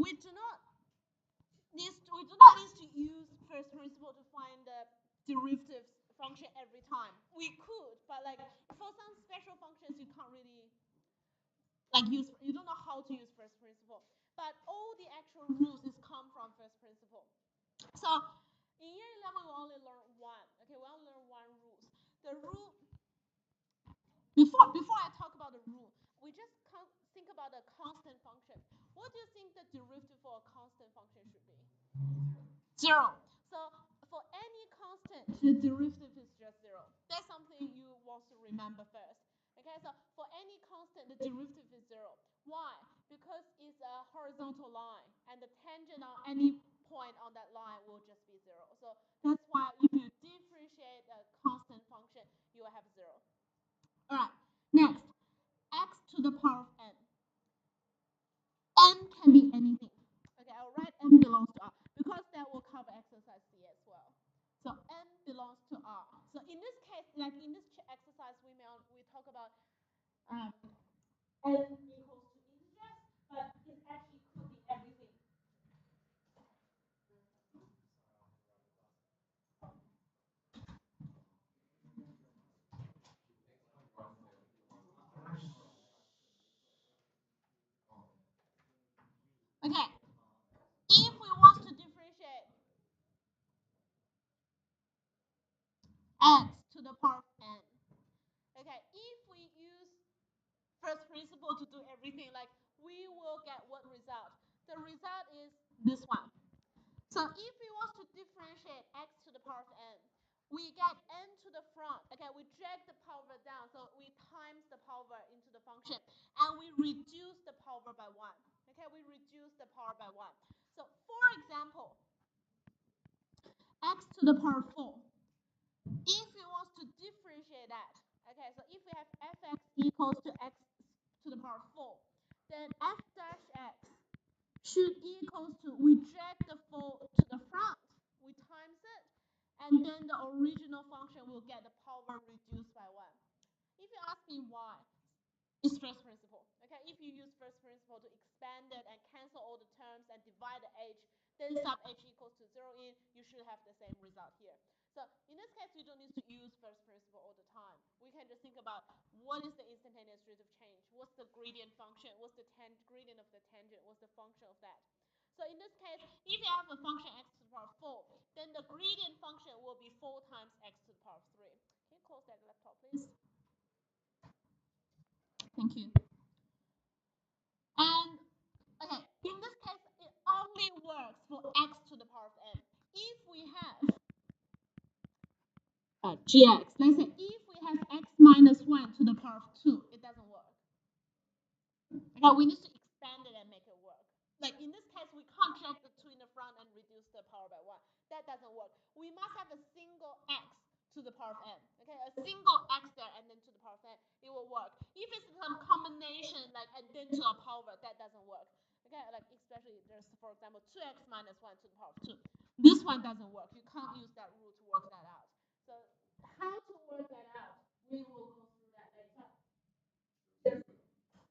we do not need to use first principle to find the derivative function every time. We could, but like for some special functions, you can't really you don't know how to use first principle. But all the actual rules is come from first principle. So in year 11, we only learn one. Okay, we only learn one rules. The rule before I talk about the rule, we just think about the constant function. What do you think the derivative for a constant function should be? Zero. So for any constant, the derivative is just zero. That's something you want to remember first. Okay, so for any constant, the derivative is zero. Why? Because it's a horizontal line, and the tangent on any point on that line will just be zero. So that's why if you differentiate a constant function, you will have zero. All right. Next, x to the power of n. N can be anything. Okay, I'll write n belongs to R because that will cover exercise C as well. So n belongs to R. So in this case, like in this exercise, we talk about n equals to integers, but it actually could be everything. Okay, if we want to differentiate x to the power of n, okay, if we use first principle to do everything, like we will get what result? The result is this one. So if we want to differentiate x to the power of n, we get n to the front. Okay, we drag the power down, so we times the power into the function, and we reduce the power by 1. Okay, we reduce the power by 1. So for example, x to the power of 4. If we want to differentiate that, okay, so if we have fx equals to x to the power of 4, then f dash x should equals to, we drag the 4 to the front, we times it, and then the original function will get the power reduced by 1. If you ask me why, it's first principle. Okay, if you use first principle to expand it and cancel all the terms and divide the h, then sub h equals to 0 in, you should have the same result here. So in this case, we don't need to use first principle all the time. We can just think about what is the instantaneous rate of change, what's the gradient function, what's the gradient of the tangent, what's the function of that. So in this case, if you have a function x to the power of 4, then the gradient function will be 4 times x to the power of 3. Can you close that laptop, please? Thank you. And okay, in this case, it only works for x to the power of n. If we have gx, let's say if we have x minus 1 to the power of 2, it doesn't work. Okay, we need to expand it and make it work. Like in this case, we can't drag the 2 in the front and reduce the power by 1. That doesn't work. We must have a single x to the power of n. Okay, a single x there and then to the power of n, it will work. If it's some combination like and then to a power, that doesn't work. Okay, like especially there's, for example, 2x minus 1 to the power of 2. This one doesn't work. You can't use that rule to work that out. So how to work that out, we will go through that later.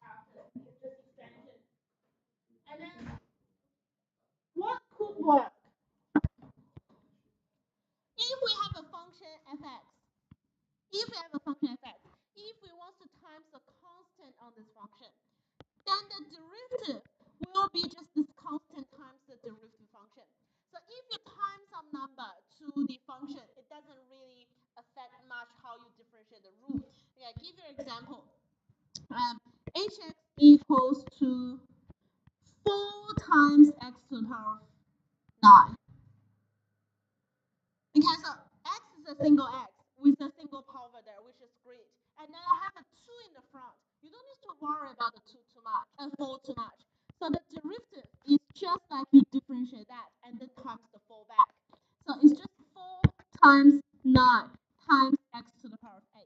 After just expansion. And then what could work? If we have a function fx, if we want to times the constant on this function, then the derivative will be just this constant times the derivative function. So if you times some number to the function, it doesn't really affect much how you differentiate the rule. Okay, give you an example. Hx equals to 4 times x to the power of 9. Okay, so x is a single x with a single power there, which is great. And then I have a 2 in the front. You don't need to worry about the 2 too much, 4 too much. So the derivative is just like you differentiate that and then times the 4 back. So it's just 4 times 9 times x to the power of 8.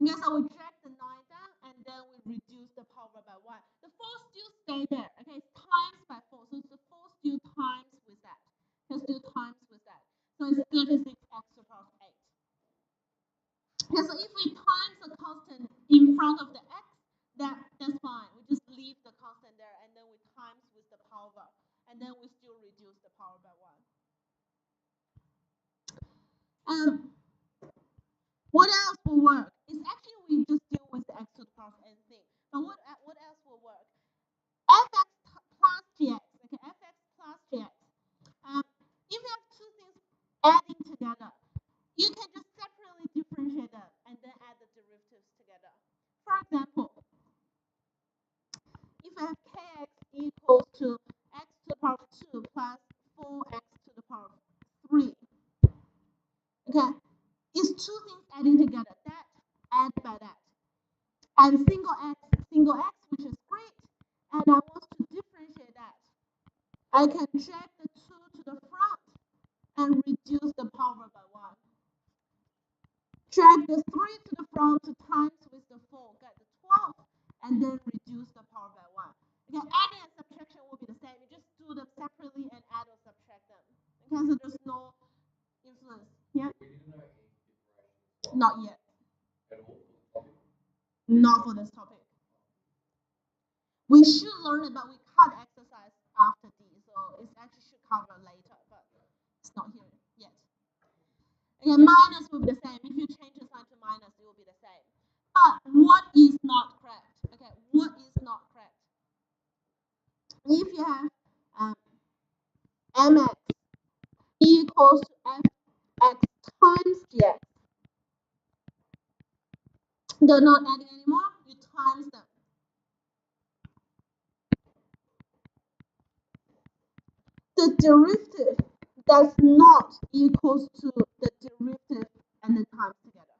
Okay, so we drag the 9 down and then we reduce the power by 1. The 4 still stay there. Okay, it's times by 4. So the 4 still times with that. It's still times with that. So it's 36x to the power of 8. Okay, so if we times the constant in front of the x, that's fine. We just leave the constant there and then we times with What else will work? It's actually we just deal with the x to the power of n thing. But what else will work? Fx plus gx. Okay, fx plus gx. If you have two things adding together, you can just separately differentiate them and then add the derivatives together. For example, if I have kx equals to x to the power of 2 plus 4x to the power of 3. Okay, it's two things adding together. That add by that. And single x, which is great. And I want to differentiate that. I can drag the 2 to the front and reduce the power by 1. Drag the 3 to the front to times with the 4, get the 12, and then reduce the power by 1. Okay, adding and subtraction will be the same. You just do them separately and add or subtract them. Okay, so there's no influence. Yeah? Not yet. Not for this topic. We should learn it, but we can't exercise after D, so it actually should cover later, but it's not here yet. Again, minus will be the same. If you change the sign to minus, it will be the same. But what is not correct? Okay, what is not correct? If you have mx equals to fx times gx, they're not adding anymore, you times them. The derivative does not equals to the derivative and then times together.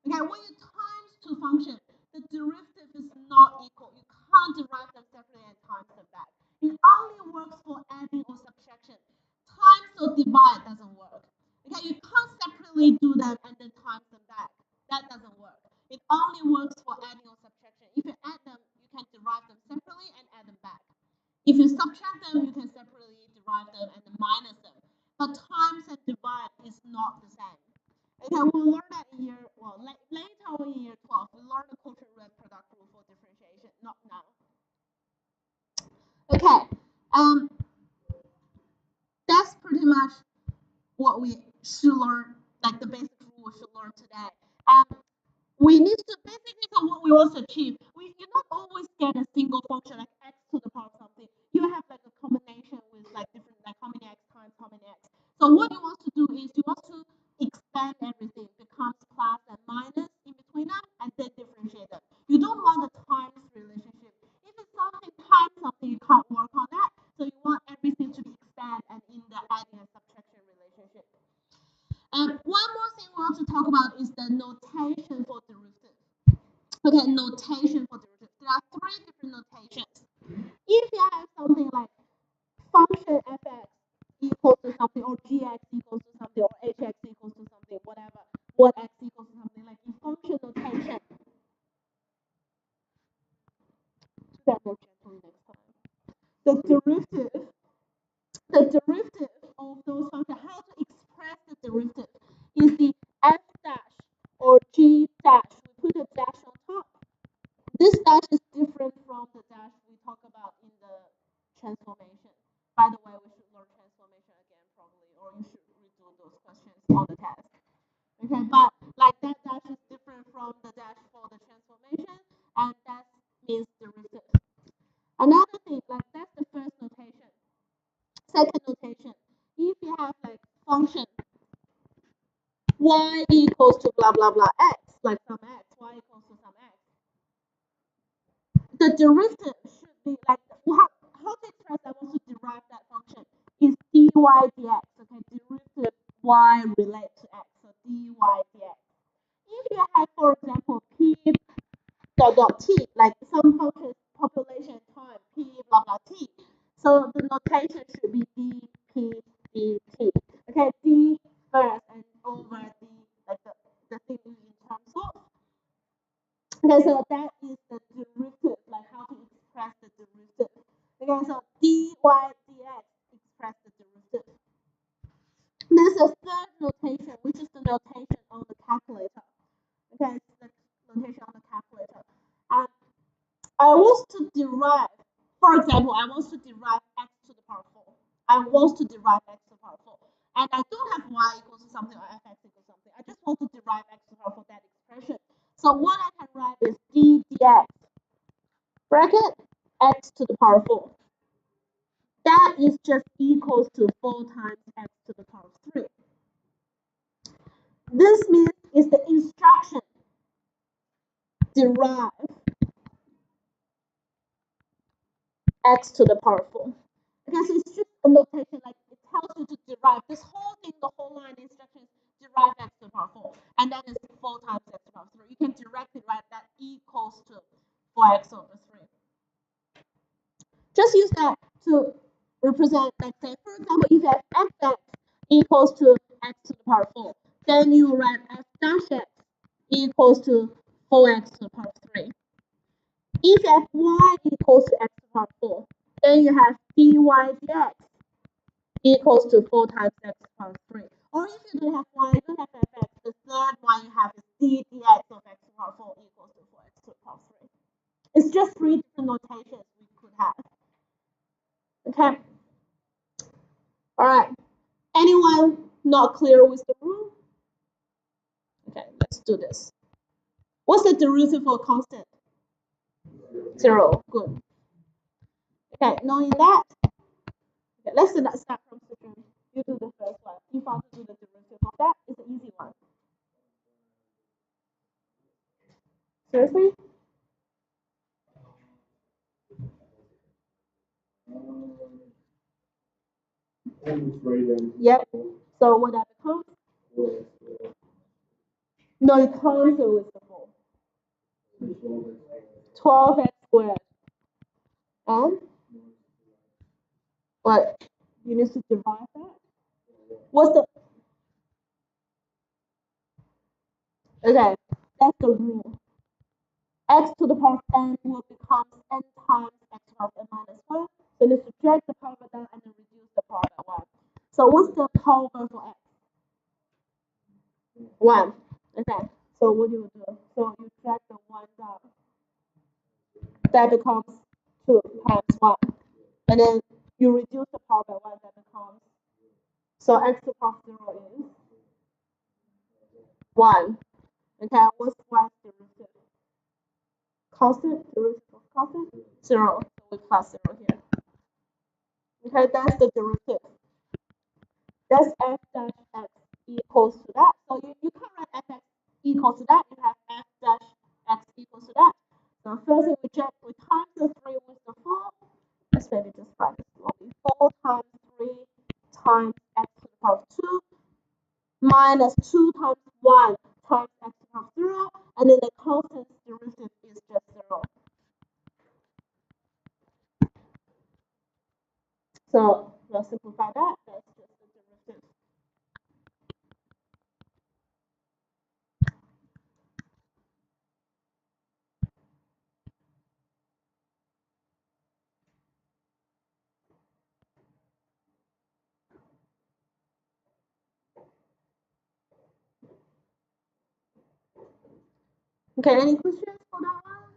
Okay, when you times two functions, the derivative is not equal. You can't derive them separately and times them back. It only works for adding or subtraction. Times or divide doesn't work. Okay, you can't separately do them and then times them back. That doesn't work. It only works for adding or subtraction. If you add them, you can derive them separately and add them back. If you subtract them, you can separately derive them and then minus them. But times and divide is not the same. Okay, we'll learn that in year, well, later in year 12. We learn the Cauchy-Riemann product rule for differentiation, not now. Okay, that's pretty much what we should learn, like the basic rule we should learn today. We need to basically for what we want to achieve. You not always get a single function like x to the power of something. You have like a combination with like different, like how many x times how many x. So what you want to do is you want to expand everything, becomes plus and minus in between them, and then differentiate them. You don't want the times relationship. If it's something times something, you can't work on that. So you want everything to be expand and in the adding and subtraction relationship. And one more thing we want to talk about is the notation for derivative. Okay, notation for derivative. There are three different notations. If you have something like function fx equals to something, or gx equals to something, or hx equals to something, whatever, what x equals to something, like in function notation. That more gently next time. The derivative of those functions, how to express the derivative is the f dash or g dash. We put a dash on top. This dash is different from the dash we talk about in the transformation. By the way, we should learn transformation again probably, or you should redo those questions on the test. Okay, but like that dash is different from the dash for the transformation, and that means derivative. Another thing, like that's the first notation. Second notation, if you have like function y equals to blah blah blah x, like some x, y equals to some x, the derivative should be like how to express I want to derive that function is dy dx. Okay, derivative y relate to x, so dy dx. If you have, for example, p dot t, like some function population time p blah blah t, so the notation should be dp dt. Okay, d first and over d, like the thing in terms of. Okay, so that is the derivative, like how to express the derivative. Okay, so dy dx express the derivative. There's a third notation, which is the notation on the calculator. Okay, it's the notation on the calculator. I want to derive, for example, I want to derive x to the power 4. I want to derive x to the power 4. And I don't have y equals to something or fx equals to So what I can write is d dx bracket x to the power 4. That is just equals to 4 times x to the power 3. This means it's the instruction derive x to the power 4. Okay, so it's just a notation, like it tells you to derive this whole thing, the whole line instructions derive x to the power 4, and then it's 4 times x to the power 3. You can directly write that equals to 4x over 3. Just use that to represent, let's say, for example, if you have fx equals to x to the power 4, then you write f dash x equals to 4x to the power 3. If fy equals to x to the power 4, then you have dy dx equals to 4 times x to the power 3. Or if you don't have y, you don't have fx, the third one you have is d dx of x to the power 4 equals to 4x to the power 3. It's just 3 different notations we could have. Okay. All right. Anyone not clear with the rule? Okay, let's do this. What's the derivative for a constant? 0. Good. Okay, knowing that, okay, let's start from the you do the first one. If I do the derivative of that, it's an easy one. Seriously? Yep. So what that becomes? No, it cancels with the 4. 12x squared. And what? You need to divide that. What's the? Okay, that's the rule. X to the power of n will become n times x to the power of n minus 1. So you subtract the power by that and then reduce the power by 1. So what's the power for x? 1. Okay. So what do you do? So you drag the 1 down. That becomes 2 times 1. And then you reduce the power by 1. That becomes. So x to the power of 0 is 1. Okay. What's 1's derivative? Constant. Derivative of constant? 0. So we plus 0 here. Okay. That's the derivative. That's f dash x equals to that. So you can't write fx equals to that. You have f dash x equals to that. So first thing we check, we times the 3 with the 4. Let's maybe just write this slowly. 4 times 3 times x to the power of 2 minus 2 times 1 times x to the power of 0. And then the constant derivative is just 0. So we'll simplify that. That's just the derivative. Okay, any questions for that one?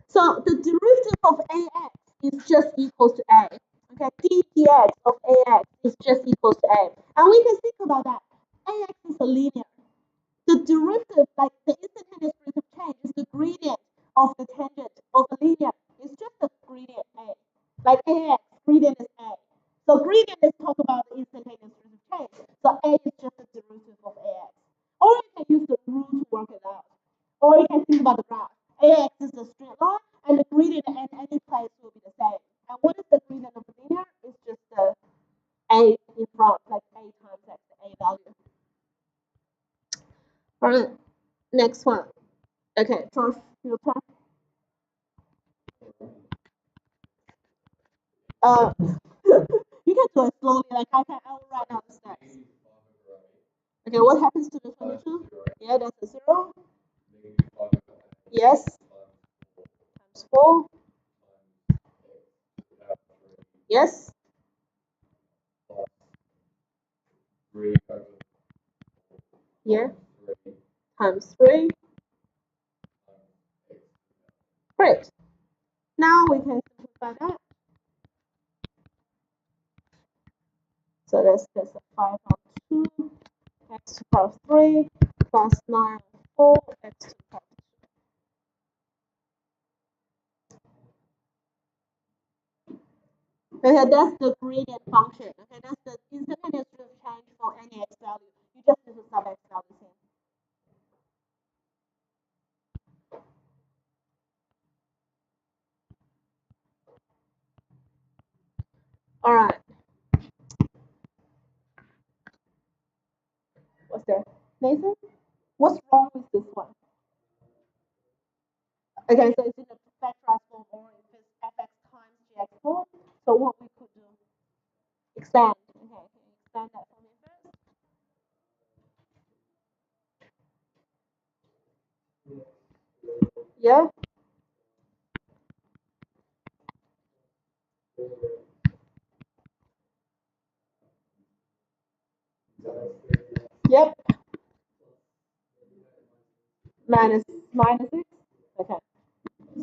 So the derivative of ax is just equals to a. Okay, d dx of ax is just equals to a. And we can think about that. Ax is a linear. The derivative, like the instantaneous rate of change, is the gradient of the tangent of a linear. It's just the gradient a. Like ax, gradient is a. So gradient is talk about the instantaneous rate of change. So a is just the derivative of ax. Or you can use the rule to work it out. Or you can think about the graph. Ax is a straight line, and the gradient at any place will be the same. And what is the gradient of the linear? It's just the a in front, like a times x, the a value. All right, next one. Okay, George, your turn. You can do it slowly, like I will write down the steps. Okay, what happens to the 22? Yeah, that's a 0. Yes. Times 4. Yes. Yeah. Times 3. Great. Now we can simplify that. So that's just a 5 on 2, x to the power of 3, plus 9 on 4, x to the Okay, that's the gradient function. Okay, that's the instantaneous rate of change for any x value. You just need to sub x values in. All right. What's there? Nathan? What's wrong with this one? Okay, so it's in a factorized form or if it's fx times gx4. So what we could do? Expand. Okay, can you expand that for me first? Yeah? Yep. Minus 6. Okay.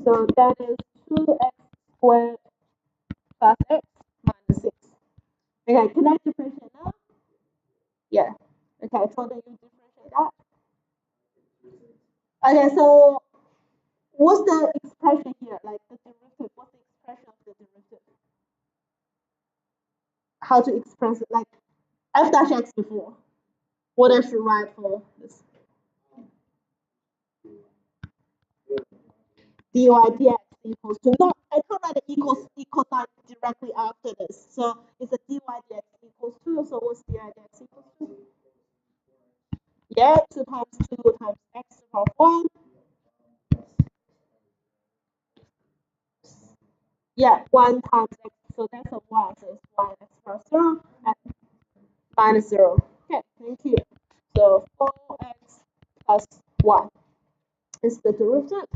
So that is 2x squared plus x minus 6. Okay, can I differentiate now? Yeah. Okay, so then you differentiate that. Okay, so what's the expression here? Like the derivative, what's the expression of the derivative? How to express it? Like f dash x before. What I should write for this? dy dx equals to, no, I can't write the equal sign directly after this. So it's a dy dx equals to, so what's dy dx equals to? Yeah, 2 times 2 times x to the power 1. Yeah, 1 times x, so that's a 1, so it's 1 x plus 0 and minus 0. Okay, thank you. So 4x plus 1 is the derivative.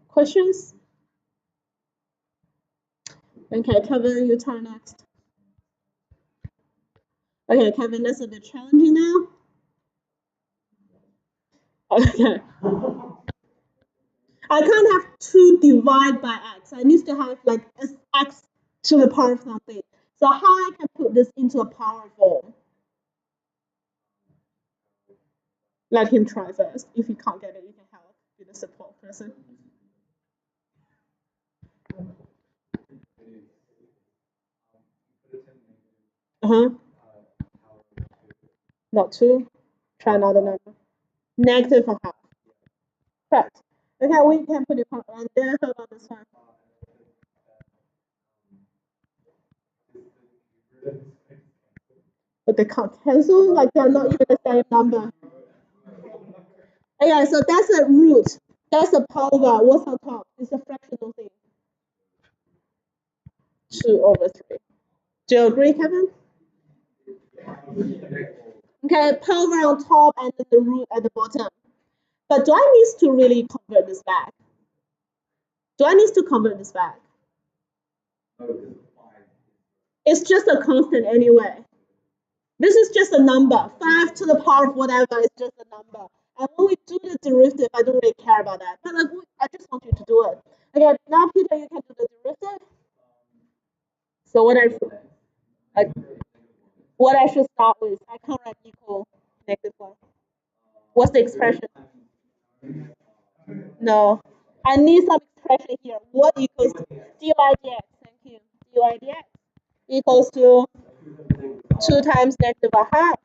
Questions? Okay, Kevin, your turn next. Okay, Kevin, that's a bit challenging now. Okay. I can't have 2 divided by x. I need to have like x to the power of something. So how I can put this into a power form? Let him try first. If he can't get it, you can help. Be the support person. Uh-huh. Not 2. Try another number. Negative a half. Correct. Okay, we can put it on there. Hold on this one. But they can't cancel, like they're not even the same number. Okay, so that's a root. That's a power. What's on top? It's a fractional thing. 2 over 3. Do you agree, Kevin? Okay, power on top and then the root at the bottom. But do I need to really convert this back? Do I need to convert this back? It's just a constant anyway. This is just a number. 5 to the power of whatever is just a number. And when we do the derivative, I don't really care about that. But like, I just want you to do it. Okay, now Peter, you can do the derivative. So what I should start with, I can't write equal negative 1. What's the expression? No. I need some expression here. What equals dy dx? Thank you. Dy dx equals to 2 times negative a half.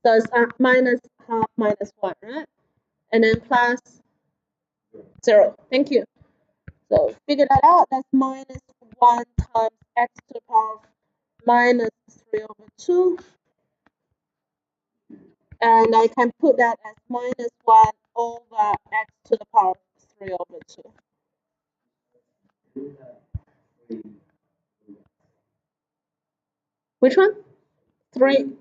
So it's minus half minus 1, right? And then plus 0. Thank you. So figure that out. That's minus 1 times x to the power of minus 3 over 2. And I can put that as minus 1 over x to the power of 3 over 2. Which one? 3.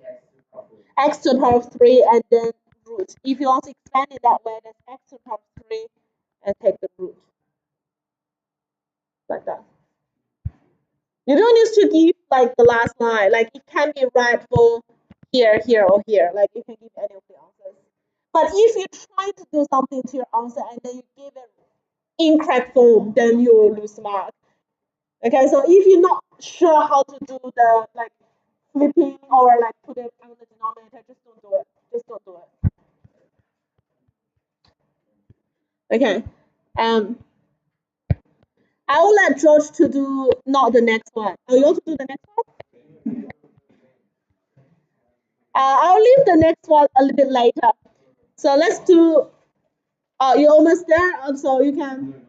X to the power of 3 and then root. If you want to expand it that way, then x to the power of 3 and take the root. Like that. You don't need to give like the last line. Like it can be right for here, here, or here. Like you can give any of the answers. But if you try to do something to your answer and then you give it incorrect form, then you will lose mark. Okay, so if you're not sure how to do the like flipping or like put it on the denominator, just don't do it. Just don't do it. Okay. I will let George to do not the next one. Oh, you want to do the next one? I'll leave the next one a little bit later. So let's do. Oh, you're almost there. So you can.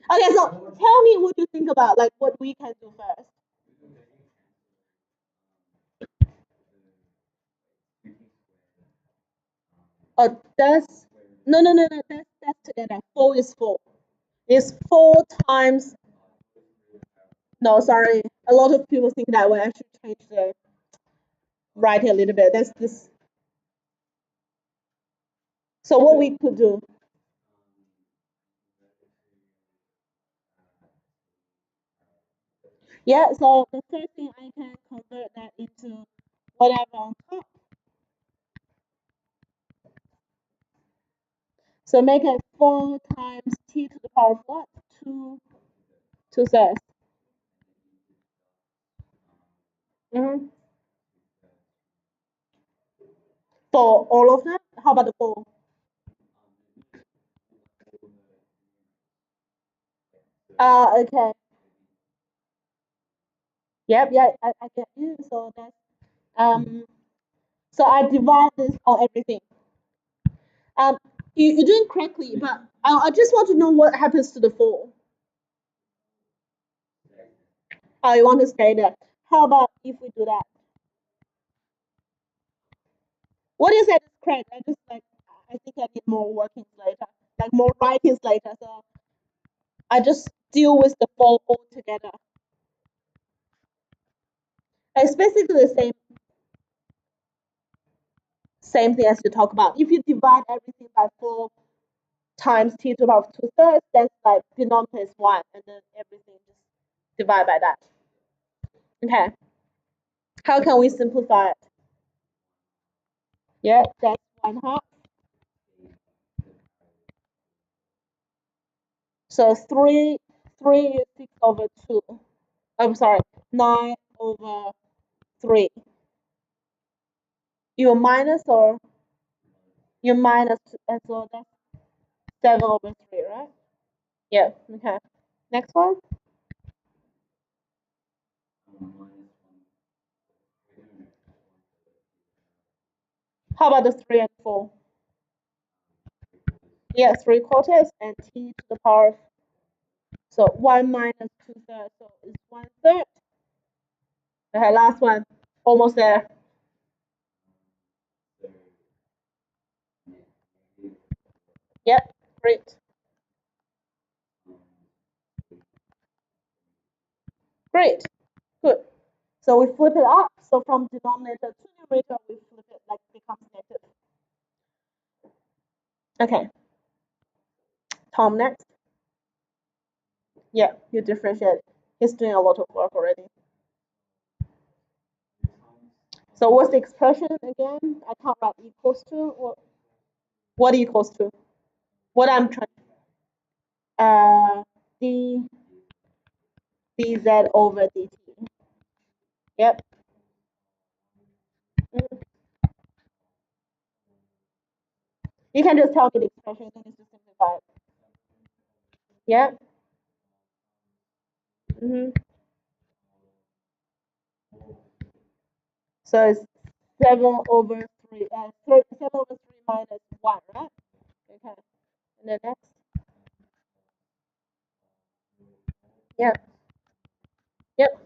Okay, so tell me what you think about like what we can do first. Oh, that's no. That's together. 4 is 4. It's 4 times. No, sorry. A lot of people think that way. I should change the writing a little bit. That's this. So what we could do. Yeah. So the first thing I can convert that into whatever on top. So make it 4 times t to the power of what? 2 2 thirds. Mm-hmm. For all of them? How about the 4? Okay. Yep, yeah, I get you. So that's so I divide this on everything. Um you're doing correctly, but I just want to know what happens to the 4. Oh, you want to stay there. How about if we do that? What you said is correct. I just like I think I need more workings later, like more writings later. So I just deal with the 4 altogether. It's basically the same thing as you talk about. If you divide everything by 4 times t to the power of 2 thirds, that's like denominator is 1, and then everything just divide by that. Okay. How can we simplify it? Yeah, that's 1/2. So 3 is 6 over 2. I'm sorry, 9 over 3. You minus or you minus, and so that's 7 over 3, right? Yeah, okay. Next one. How about the 3 and 4? Yeah, 3/4 and t to the power of, so 1 minus 2 thirds, so it's 1/3. Okay, last one. Almost there. Yep, great. Great. Good. So we flip it up. So from denominator to numerator, we flip it like becomes negative. Okay. Tom, next. Yeah, you differentiate. He's doing a lot of work already. So what's the expression again? I can't write equals to. What equals to? What I'm trying. D dz over dt. Yep. Mhm. You can just tell me the expression, then it's just simplify it. Yep. Mm-hmm. So it's 7 over 3. 7 over 3 minus 1, right? Okay. And then next. Yep. Yep.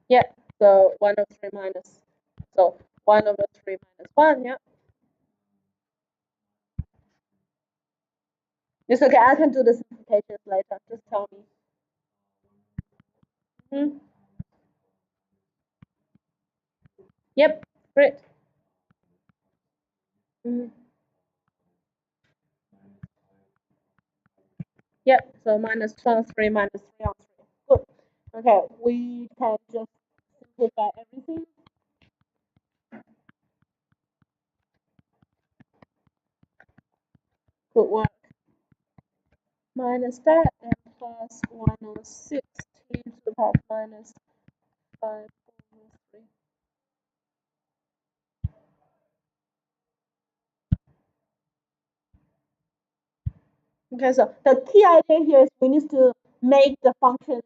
Yep. So 1 over 3 minus. So 1 over 3 minus 1. Yep. It's okay. I can do the simplifications later. Just tell me. Mm-hmm. Yep. Great. Mm-hmm. Yep. So minus 1 on 3 minus 3 on 3. Good. Okay. We can just simplify everything. Good work. minus that and plus 106 t to the power of minus 5 over 3. Okay, so the key idea here is we need to make the function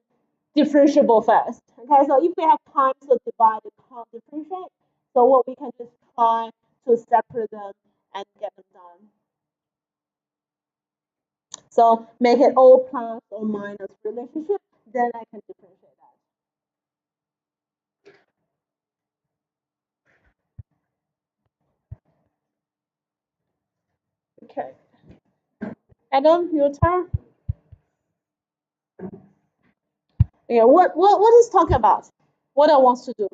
differentiable first. Okay, so if we have time to divide and can't differentiate, so what we can just try to separate them and get them done. So make it all plus or minus relationship, then I can differentiate that. Okay. Adam, your turn. Yeah, what is talking about? What I want to do?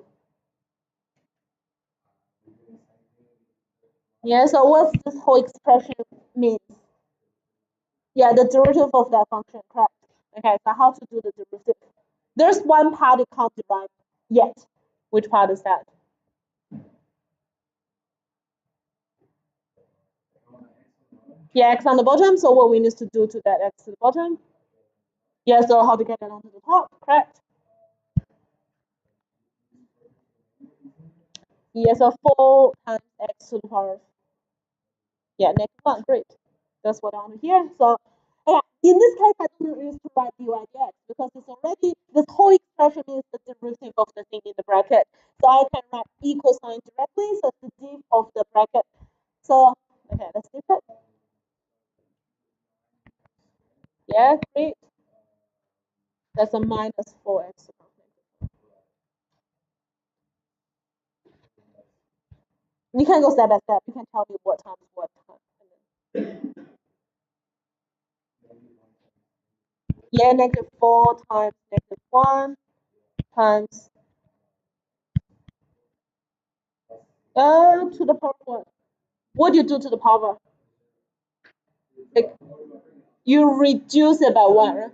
Yeah, so what's this whole expression means? Yeah, the derivative of that function, correct. Okay, so how to do the derivative? There's one part you can't derive yet. Which part is that? Yeah, x on the bottom, so what we need to do to that x to the bottom? Yeah, so how to get it onto the top, correct? Yeah, so 4 times x to the power of, yeah, -1, great. That's what I want to hear. So yeah, in this case, I don't use to write dy dx because it's already, this whole expression is the derivative of the thing in the bracket. So I can write equal sign directly, so it's the div of the bracket. So, okay, let's do it. Yeah, great. That's a minus 4x. You can go step by step. You can tell me what times what time. Yeah, -4 times -1 times to the power what? What do you do to the power? Like, you reduce it by 1, right?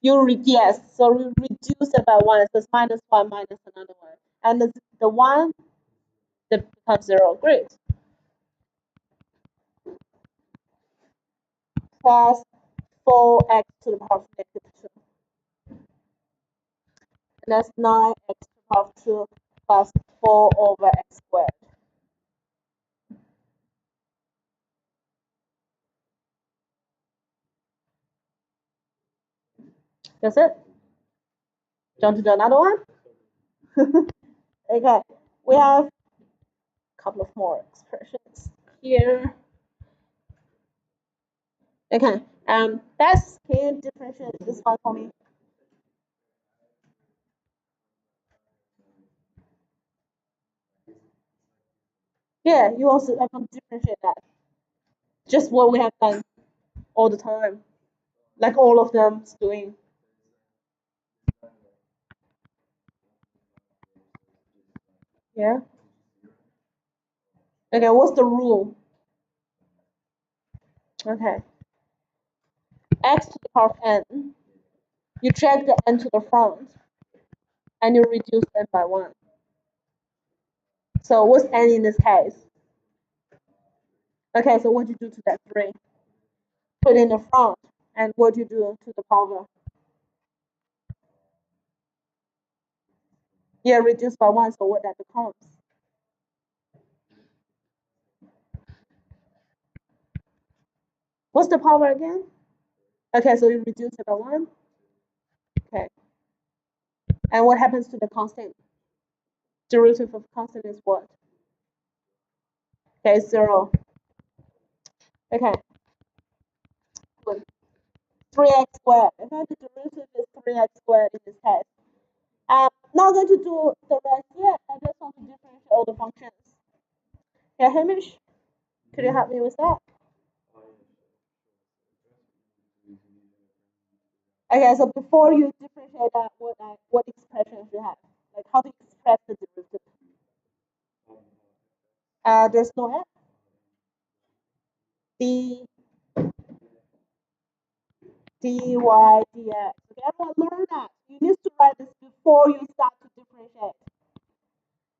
Yes, so you reduce it by 1, so it's -1 minus another 1. And the 1 that becomes 0. Great. Plus 4x to the power of -2. And that's 9x to the power of 2 plus 4 over x squared. That's it. Do you want to do another one? Okay, we have a couple of more expressions here. Okay, that's, can you differentiate this one for me? Yeah, you also have to differentiate that. Just what we have done all the time, like all of them doing. Yeah. Okay, what's the rule? Okay. X to the power of n. You drag the n to the front, and you reduce n by 1. So what's n in this case? Okay, so what do you do to that 3? Put in the front, and what do you do to the power? Yeah, reduce by 1, so what that becomes? What's the power again? Okay, so you reduce it by 1. Okay. And what happens to the constant? Derivative of constant is what? Okay, 0. Okay, good. 3x squared. Okay, the derivative is 3x squared in this case. Not going to do the rest yet. I just want to differentiate all the functions. Yeah, Hamish, could you help me with that? Okay, so before you differentiate that, what expressions you have? Like how to express the derivative? There's no f. d dy dx. Okay, everyone learn that. You need to write this before you start to differentiate.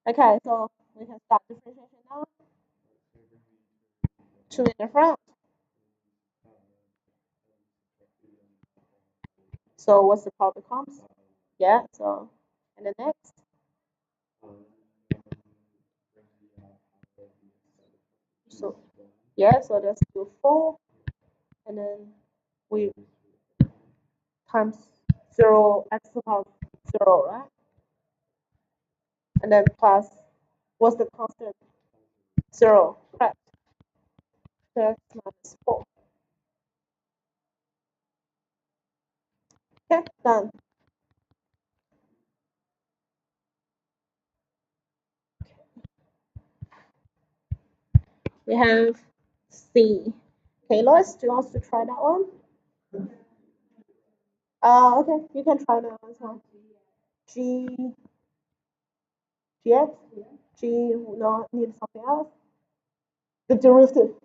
Okay, so we can start differentiation now. 2 in the front. So what's the part becomes? Yeah, so, and the next. So, yeah, so that's do 4, and then we times 0, x to the power 0, right? And then plus, what's the constant? 0, correct? So x minus 4. Okay, done. We have C. Okay, Lois, do you want to try that one? Okay, you can try that one as well. G, GX? G, no, need something else. The derivative.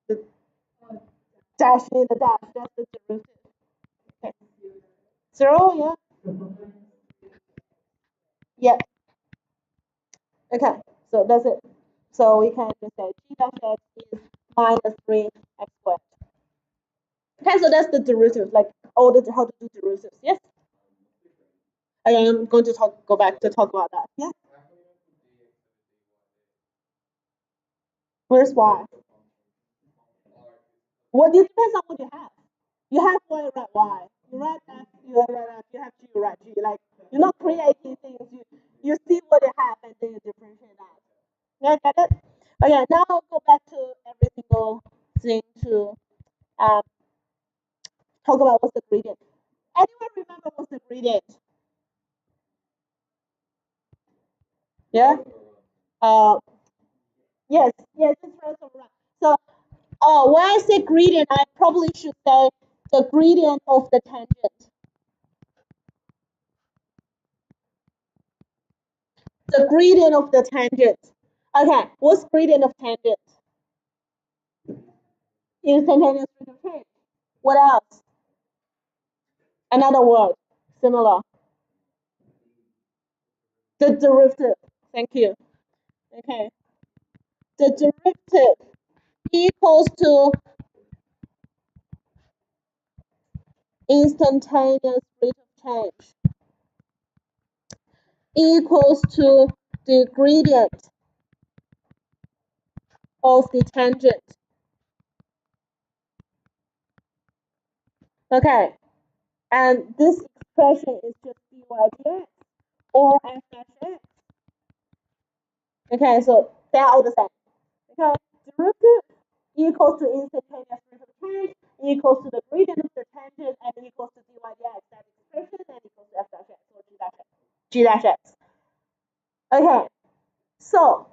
The dash in the dash, that's the derivative. Okay. 0, yeah? Yeah. Okay, so that's it. So we can just say g dash x is minus 3 x squared. Okay, so that's the derivative, like all the how to do derivatives. Yes. I am going to go back to talk about that. Yeah. Where's y? Well, it depends on what you have. You have y, you write y. You write f, you write f. You have g, you write g. Like you're not creating things. You see what you have and then you differentiate that. Yeah, get it? Okay, now I'll go back to every single thing to um, talk about what's the gradient. Anyone remember what's the gradient? Yeah. Uh, yes, it's first overrun. So, when I say gradient, I probably should say the gradient of the tangent. The gradient of the tangent. Okay, what's gradient of tangent? Instantaneous rate of change. What else? Another word, similar. The derivative. Thank you. Okay. The derivative equals to instantaneous rate of change equals to the gradient of the tangent. Okay, and this expression is just dy dx or f dash x. Okay, so they're all the same. Okay, derivative equals to instantaneous rate of change equals to the gradient of the tangent and equals to dy dx. That expression and equals to f dash x or g dash x. G dash x. Okay, so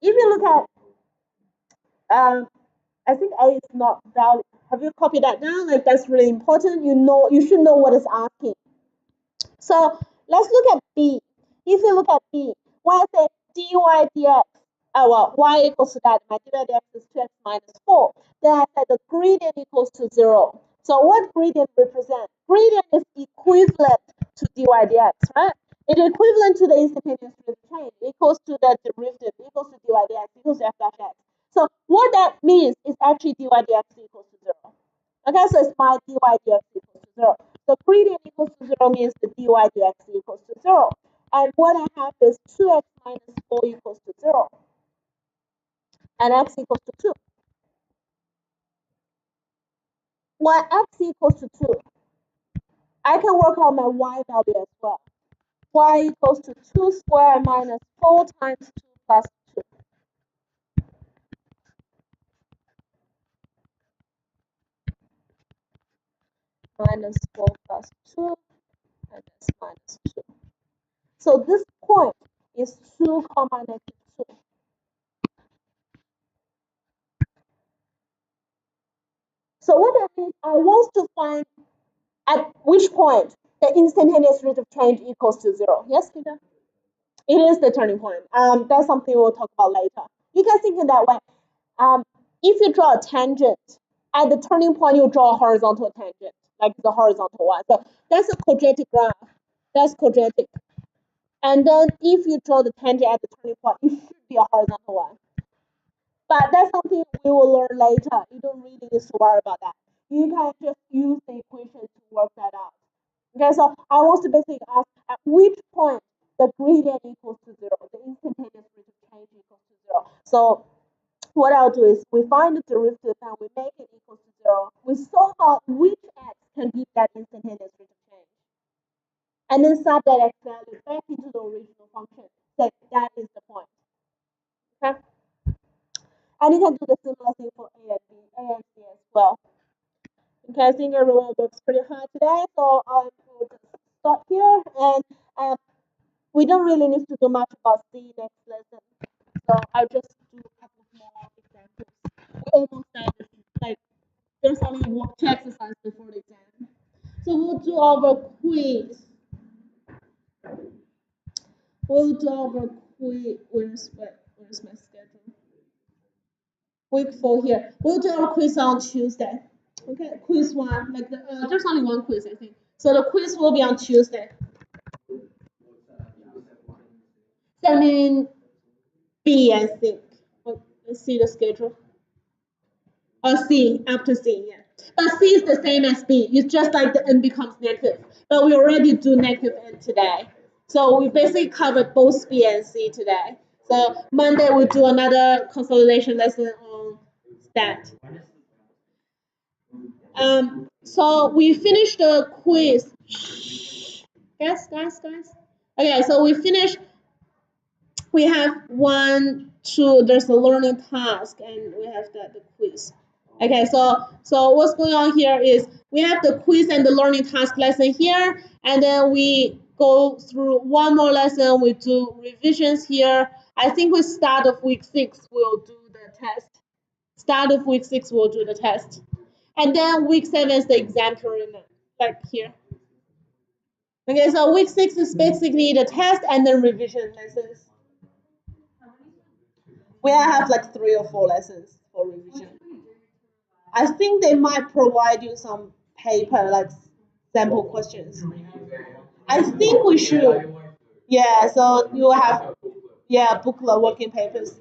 if you look at I think A is not valid. Have you copied that down? Like that's really important. You should know what it's asking. So let's look at B. If you look at B, when I say dy dx, y equals to that, my dy dx is 2x minus 4. Then I said the gradient equals to 0. So what gradient represents? Gradient is equivalent to dy dx, right? It is equivalent to the instantaneous rate of change, equals to the derivative, equals to dy dx, equals to f dash x. So what that means is actually dy dx equals to 0. Okay, so it's my dy dx equals to 0. So gradient equals to 0 means the dy dx equals to 0. And what I have is 2x minus 4 equals to 0. And x equals to 2. When x equals to 2, I can work out my y value as well. Y equals to 2 squared minus 4 times 2 plus 2. Minus 4 plus 2, and that's minus 2. So this point is 2 comma negative 2. So what that means, I want to find at which point the instantaneous rate of change equals to 0. Yes, Peter? It is the turning point. That's something we'll talk about later. You can think in that way. If you draw a tangent, at the turning point, you draw a horizontal tangent, like the horizontal one. So that's a quadratic graph. That's quadratic. And then if you draw the tangent at the turning point, it should be a horizontal one. But that's something we will learn later. You don't really need to worry about that. you can just use the equation to work that out. Okay, so I want to basically ask at which point the gradient equals to zero, the instantaneous rate of change equals to zero. So what I'll do is we find the derivative and we make it equal to zero. We solve out which x can give that instantaneous rate of change. And then sub that x value back into the original function. So that is the point. Okay? And you can do the similar thing for A and B, A and C as well. Okay, I think everyone works pretty hard today, so I will just stop here. And we don't really need to do much about C next lesson. So I'll just do a couple more examples. We're almost done. Like there's only one exercise before the exam. So we'll do our quiz. We'll do our quiz. Where's my schedule? Week 4 here. We'll do our quiz on Tuesday. Okay, quiz 1. Like there's only one quiz, I think. So the quiz will be on Tuesday. 7B, I think. Let's see the schedule. Or C, after C, yeah. But C is the same as B. It's just like the n becomes negative. But we already do negative n today. So we basically covered both B and C today. So Monday we'll do another consolidation lesson on stat. So we finished the quiz. Guys. Okay, so we finished. We have 1, 2. There's a learning task, and we have the quiz. Okay, so what's going on here is we have the quiz and the learning task lesson here, and then we go through one more lesson. We do revisions here. I think we start of week 6, we'll do the test. Start of week 6, we'll do the test. And then week 7 is the exam period, like here. Okay, so week 6 is basically the test and the revision lessons. We have like 3 or 4 lessons for revision. I think they might provide you some paper, like sample questions. I think we should. Yeah, so you have, yeah, booklet working papers.